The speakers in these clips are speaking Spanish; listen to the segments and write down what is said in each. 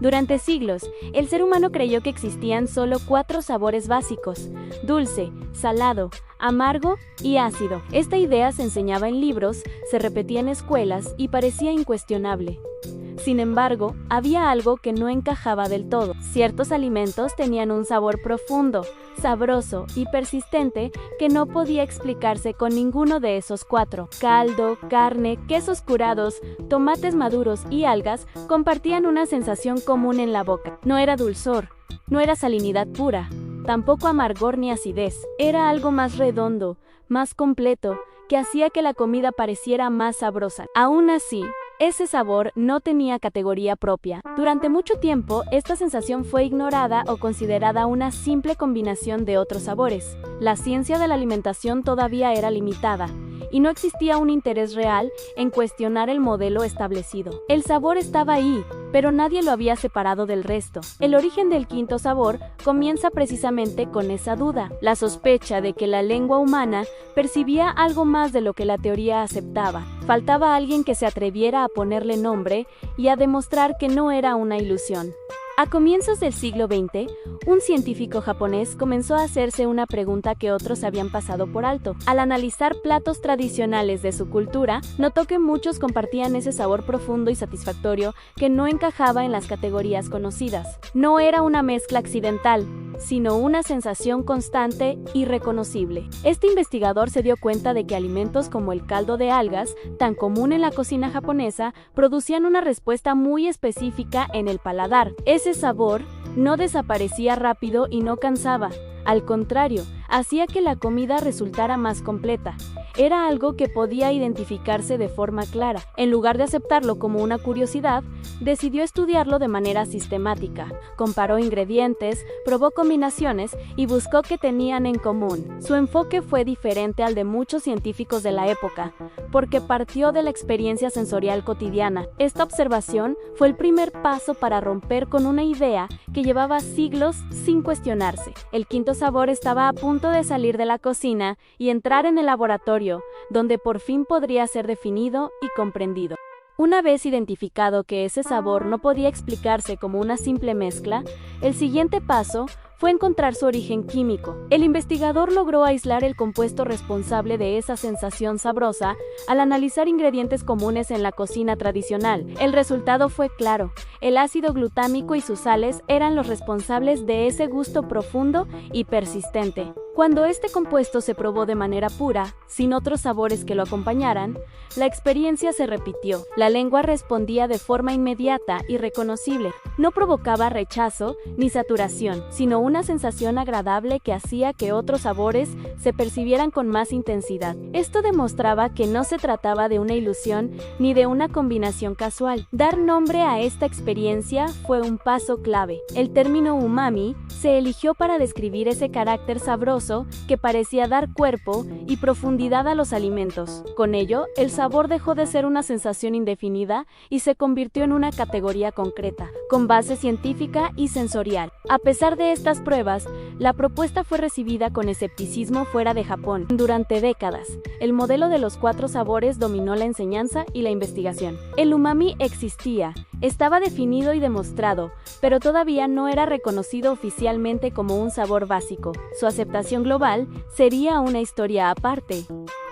Durante siglos, el ser humano creyó que existían solo 4 sabores básicos: dulce, salado, amargo y ácido. Esta idea se enseñaba en libros, se repetía en escuelas y parecía incuestionable. Sin embargo, había algo que no encajaba del todo. Ciertos alimentos tenían un sabor profundo, sabroso y persistente que no podía explicarse con ninguno de esos 4. Caldo, carne, quesos curados, tomates maduros y algas compartían una sensación común en la boca. No era dulzor, no era salinidad pura, tampoco amargor ni acidez. Era algo más redondo, más completo, que hacía que la comida pareciera más sabrosa. Aún así, ese sabor no tenía categoría propia. Durante mucho tiempo, esta sensación fue ignorada o considerada una simple combinación de otros sabores. La ciencia de la alimentación todavía era limitada, y no existía un interés real en cuestionar el modelo establecido. El sabor estaba ahí, pero nadie lo había separado del resto. El origen del quinto sabor comienza precisamente con esa duda, la sospecha de que la lengua humana percibía algo más de lo que la teoría aceptaba. Faltaba alguien que se atreviera a ponerle nombre y a demostrar que no era una ilusión. A comienzos del siglo XX, un científico japonés comenzó a hacerse una pregunta que otros habían pasado por alto. Al analizar platos tradicionales de su cultura, notó que muchos compartían ese sabor profundo y satisfactorio que no encajaba en las categorías conocidas. No era una mezcla accidental, sino una sensación constante y reconocible. Este investigador se dio cuenta de que alimentos como el caldo de algas, tan común en la cocina japonesa, producían una respuesta muy específica en el paladar. Ese sabor no desaparecía rápido y no cansaba. Al contrario, hacía que la comida resultara más completa. Era algo que podía identificarse de forma clara. En lugar de aceptarlo como una curiosidad, decidió estudiarlo de manera sistemática. Comparó ingredientes, probó combinaciones y buscó qué tenían en común. Su enfoque fue diferente al de muchos científicos de la época, porque partió de la experiencia sensorial cotidiana. Esta observación fue el primer paso para romper con una idea que llevaba siglos sin cuestionarse. El quinto sabor estaba a punto de salir de la cocina y entrar en el laboratorio, donde por fin podría ser definido y comprendido. Una vez identificado que ese sabor no podía explicarse como una simple mezcla, el siguiente paso fue encontrar su origen químico. El investigador logró aislar el compuesto responsable de esa sensación sabrosa al analizar ingredientes comunes en la cocina tradicional. El resultado fue claro: el ácido glutámico y sus sales eran los responsables de ese gusto profundo y persistente. Cuando este compuesto se probó de manera pura, sin otros sabores que lo acompañaran, la experiencia se repitió. La lengua respondía de forma inmediata y reconocible. No provocaba rechazo ni saturación, sino una sensación agradable que hacía que otros sabores se percibieran con más intensidad. Esto demostraba que no se trataba de una ilusión ni de una combinación casual. Dar nombre a esta experiencia fue un paso clave. El término umami se eligió para describir ese carácter sabroso que parecía dar cuerpo y profundidad a los alimentos. Con ello, el sabor dejó de ser una sensación indefinida y se convirtió en una categoría concreta, con base científica y sensorial. A pesar de estas pruebas, la propuesta fue recibida con escepticismo fuera de Japón. Durante décadas, el modelo de los 4 sabores dominó la enseñanza y la investigación. El umami existía, estaba definido y demostrado, pero todavía no era reconocido oficialmente como un sabor básico. Su aceptación global sería una historia aparte.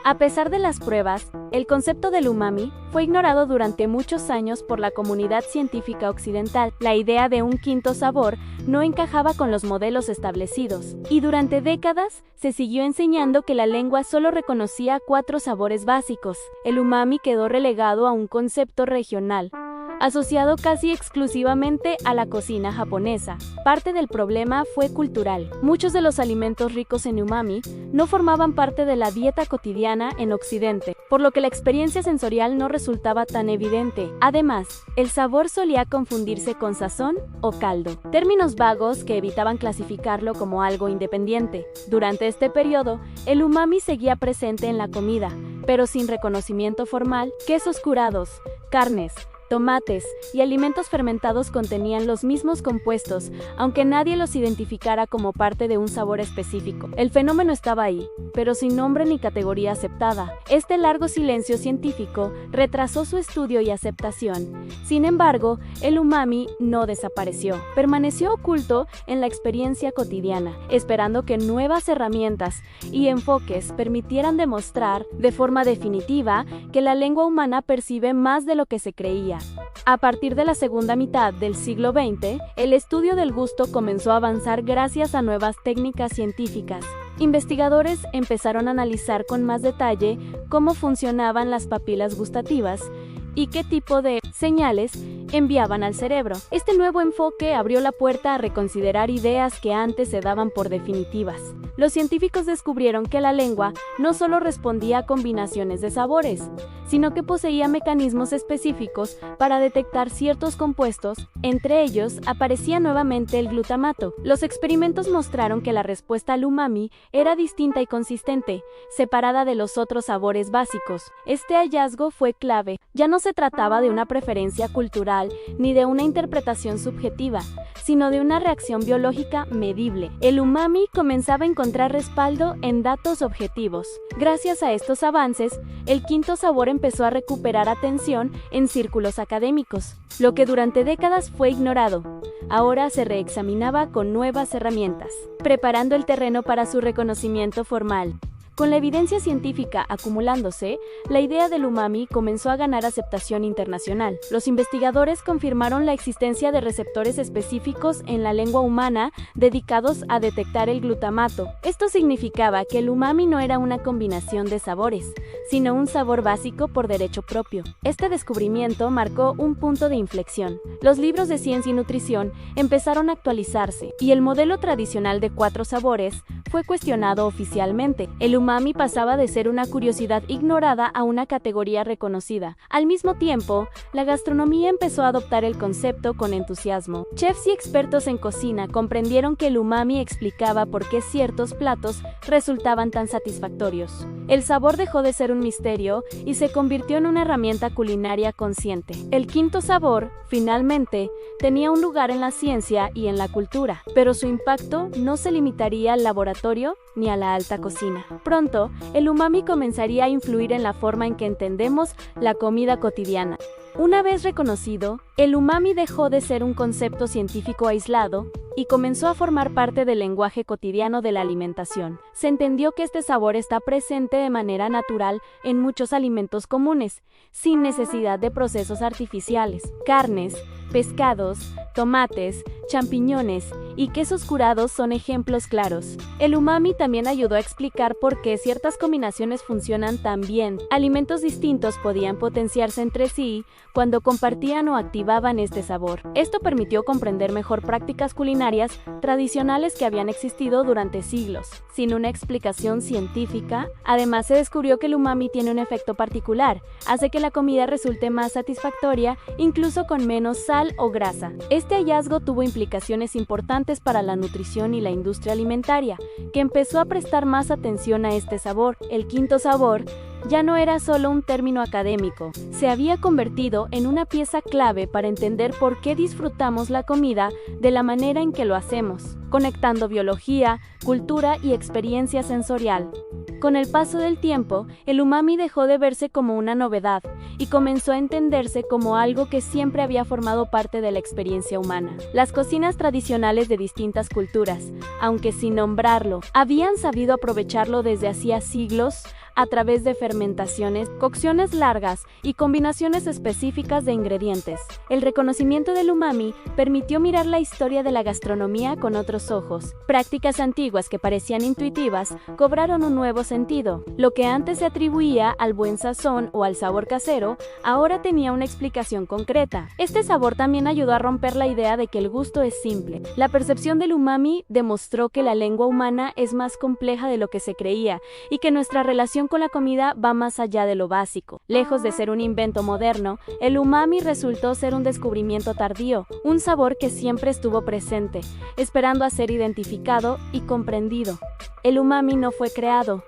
A pesar de las pruebas, el concepto del umami fue ignorado durante muchos años por la comunidad científica occidental. La idea de un quinto sabor no encajaba con los modelos establecidos, y durante décadas se siguió enseñando que la lengua solo reconocía 4 sabores básicos. El umami quedó relegado a un concepto regional, asociado casi exclusivamente a la cocina japonesa. Parte del problema fue cultural. Muchos de los alimentos ricos en umami no formaban parte de la dieta cotidiana en Occidente, por lo que la experiencia sensorial no resultaba tan evidente. Además, el sabor solía confundirse con sazón o caldo, términos vagos que evitaban clasificarlo como algo independiente. Durante este periodo, el umami seguía presente en la comida, pero sin reconocimiento formal. Quesos curados, carnes, tomates y alimentos fermentados contenían los mismos compuestos, aunque nadie los identificara como parte de un sabor específico. El fenómeno estaba ahí, pero sin nombre ni categoría aceptada. Este largo silencio científico retrasó su estudio y aceptación. Sin embargo, el umami no desapareció. Permaneció oculto en la experiencia cotidiana, esperando que nuevas herramientas y enfoques permitieran demostrar, de forma definitiva, que la lengua humana percibe más de lo que se creía. A partir de la segunda mitad del siglo XX, el estudio del gusto comenzó a avanzar gracias a nuevas técnicas científicas. Investigadores empezaron a analizar con más detalle cómo funcionaban las papilas gustativas y qué tipo de señales enviaban al cerebro. Este nuevo enfoque abrió la puerta a reconsiderar ideas que antes se daban por definitivas. Los científicos descubrieron que la lengua no solo respondía a combinaciones de sabores, sino que poseía mecanismos específicos para detectar ciertos compuestos. Entre ellos aparecía nuevamente el glutamato. Los experimentos mostraron que la respuesta al umami era distinta y consistente, separada de los otros sabores básicos. Este hallazgo fue clave. Ya no se trataba de una preferencia cultural ni de una interpretación subjetiva, sino de una reacción biológica medible. El umami comenzaba a encontrar respaldo en datos objetivos. Gracias a estos avances, el quinto sabor empezó a recuperar atención en círculos académicos. Lo que durante décadas fue ignorado, ahora se reexaminaba con nuevas herramientas, preparando el terreno para su reconocimiento formal. Con la evidencia científica acumulándose, la idea del umami comenzó a ganar aceptación internacional. Los investigadores confirmaron la existencia de receptores específicos en la lengua humana dedicados a detectar el glutamato. Esto significaba que el umami no era una combinación de sabores, sino un sabor básico por derecho propio. Este descubrimiento marcó un punto de inflexión. Los libros de ciencia y nutrición empezaron a actualizarse, y el modelo tradicional de 4 sabores fue cuestionado oficialmente. El umami pasaba de ser una curiosidad ignorada a una categoría reconocida. Al mismo tiempo, la gastronomía empezó a adoptar el concepto con entusiasmo. Chefs y expertos en cocina comprendieron que el umami explicaba por qué ciertos platos resultaban tan satisfactorios. El sabor dejó de ser un misterio y se convirtió en una herramienta culinaria consciente. El quinto sabor, finalmente, tenía un lugar en la ciencia y en la cultura, pero su impacto no se limitaría al laboratorio ni a la alta cocina. Pronto, el umami comenzaría a influir en la forma en que entendemos la comida cotidiana. Una vez reconocido, el umami dejó de ser un concepto científico aislado y comenzó a formar parte del lenguaje cotidiano de la alimentación. Se entendió que este sabor está presente de manera natural en muchos alimentos comunes, sin necesidad de procesos artificiales. Carnes, pescados, tomates, champiñones y quesos curados son ejemplos claros. El umami también ayudó a explicar por qué ciertas combinaciones funcionan tan bien. Alimentos distintos podían potenciarse entre sí cuando compartían o activaban este sabor. Esto permitió comprender mejor prácticas culinarias tradicionales que habían existido durante siglos, sin una explicación científica. Además, se descubrió que el umami tiene un efecto particular, hace que la comida resulte más satisfactoria, incluso con menos sal o grasa. Este hallazgo tuvo implicaciones importantes para la nutrición y la industria alimentaria, que empezó a prestar más atención a este sabor. El quinto sabor ya no era solo un término académico, se había convertido en una pieza clave para entender por qué disfrutamos la comida de la manera en que lo hacemos, conectando biología, cultura y experiencia sensorial. Con el paso del tiempo, el umami dejó de verse como una novedad y comenzó a entenderse como algo que siempre había formado parte de la experiencia humana. Las cocinas tradicionales de distintas culturas, aunque sin nombrarlo, habían sabido aprovecharlo desde hacía siglos a través de fermentaciones, cocciones largas y combinaciones específicas de ingredientes. El reconocimiento del umami permitió mirar la historia de la gastronomía con otros ojos. Prácticas antiguas que parecían intuitivas cobraron un nuevo sentido. Lo que antes se atribuía al buen sazón o al sabor casero, ahora tenía una explicación concreta. Este sabor también ayudó a romper la idea de que el gusto es simple. La percepción del umami demostró que la lengua humana es más compleja de lo que se creía y que nuestra relación con la comida va más allá de lo básico. Lejos de ser un invento moderno, el umami resultó ser un descubrimiento tardío, un sabor que siempre estuvo presente, esperando a ser identificado y comprendido. El umami no fue creado,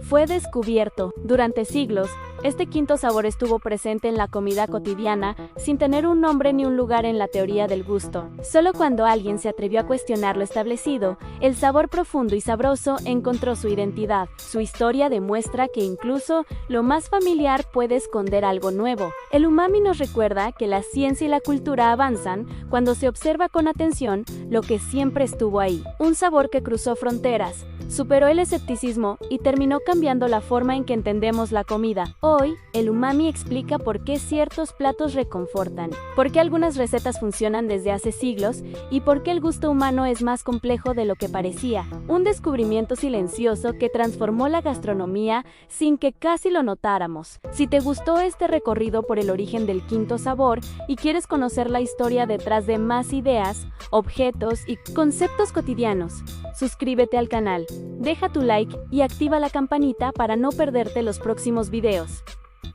fue descubierto. Durante siglos, este quinto sabor estuvo presente en la comida cotidiana sin tener un nombre ni un lugar en la teoría del gusto. Solo cuando alguien se atrevió a cuestionar lo establecido, el sabor profundo y sabroso encontró su identidad. Su historia demuestra que incluso lo más familiar puede esconder algo nuevo. El umami nos recuerda que la ciencia y la cultura avanzan cuando se observa con atención lo que siempre estuvo ahí. Un sabor que cruzó fronteras, superó el escepticismo y terminó cambiando la forma en que entendemos la comida. Hoy, el umami explica por qué ciertos platos reconfortan, por qué algunas recetas funcionan desde hace siglos y por qué el gusto humano es más complejo de lo que parecía. Un descubrimiento silencioso que transformó la gastronomía sin que casi lo notáramos. Si te gustó este recorrido por el origen del quinto sabor y quieres conocer la historia detrás de más ideas, objetos y conceptos cotidianos, suscríbete al canal, deja tu like y activa la campanita para no perderte los próximos videos.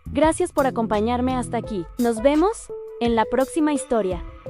Gracias por acompañarme hasta aquí. Nos vemos en la próxima historia.